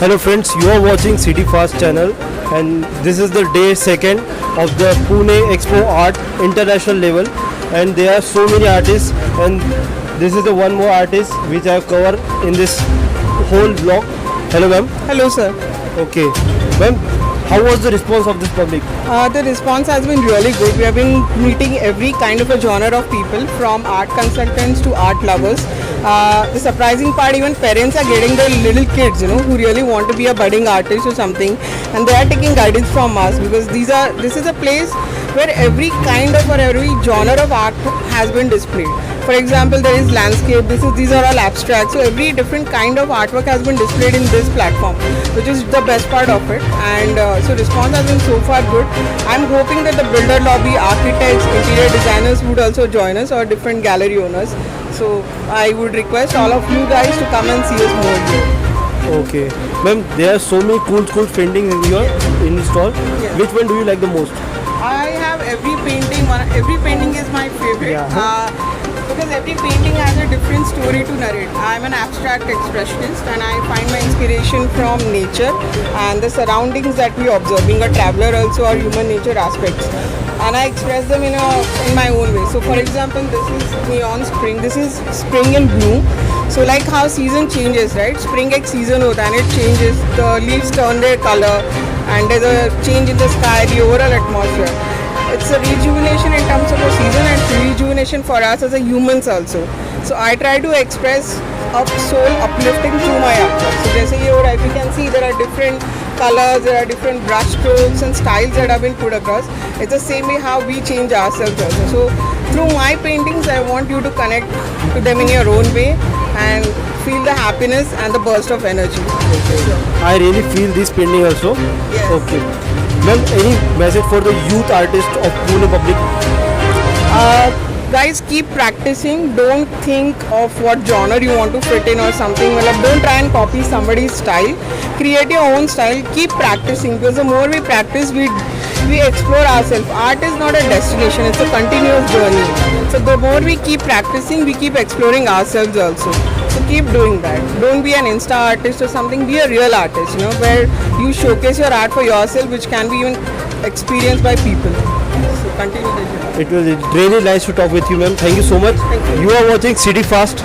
Hello friends, you are watching City Fast channel and this is the day second of the Pune Expo Art international level, and there are so many artists, and this is the one more artist which I have covered in this whole vlog. Hello ma'am. Hello, sir. Okay. Ma'am, how was the response of this public? The response has been really good. We have been meeting every kind of a genre of people, from art consultants to art lovers. The surprising part, even parents are getting their little kids, who really want to be a budding artist or something, and they are taking guidance from us, because this is a place where every kind of or every genre of art has been displayed. For example, there is landscape. These are all abstract. So every different kind of artwork has been displayed in this platform, which is the best part of it. And so response has been so far good. I'm hoping that the builder lobby, architects, interior designers would also join us, or different gallery owners. So I would request all of you guys to come and see us more here. Okay. Ma'am, there are so many cool paintings in the stall. Yes. Which one do you like the most? I have every painting. Every painting is my favorite. Yeah. Because every painting has a different story to narrate. I'm an abstract expressionist, and I find my inspiration from nature and the surroundings that we observe. Being a traveler also, are human nature aspects, and I express them in my own way. So for example, this is neon spring. This is spring in bloom. So like how season changes, right? Spring एक season होता है and it changes. The leaves turn their color and there's a change in the sky, the overall atmosphere. It's a rejuvenation in terms of a season and rejuvenation for us as a humans also. So I try to express soul uplifting through my artwork. So जैसे ये हो रहा है, if you can see there are different colors, there are different brush strokes and styles that have been put across. It's the same way how we change ourselves also. So through my paintings, I want you to connect to them in your own way and feel the happiness and the burst of energy. I really feel this painting also. Yes. Okay. Ma'am, any message for the youth artist of Pune public? Guys, keep practicing. Don't think of what genre you want to fit in or something. Well, don't try and copy somebody's style. Create your own style. Keep practicing, because the more we practice, we explore ourselves. Art is not a destination, it's a continuous journey. So the more we keep practicing, we keep exploring ourselves also. So keep doing that. Don't be an Insta artist or something. Be a real artist, where you showcase your art for yourself, which can be even experienced by people. So continue the journey. It was really nice to talk with you, ma'am. Thank you so much. Thank you. You are watching City Fast.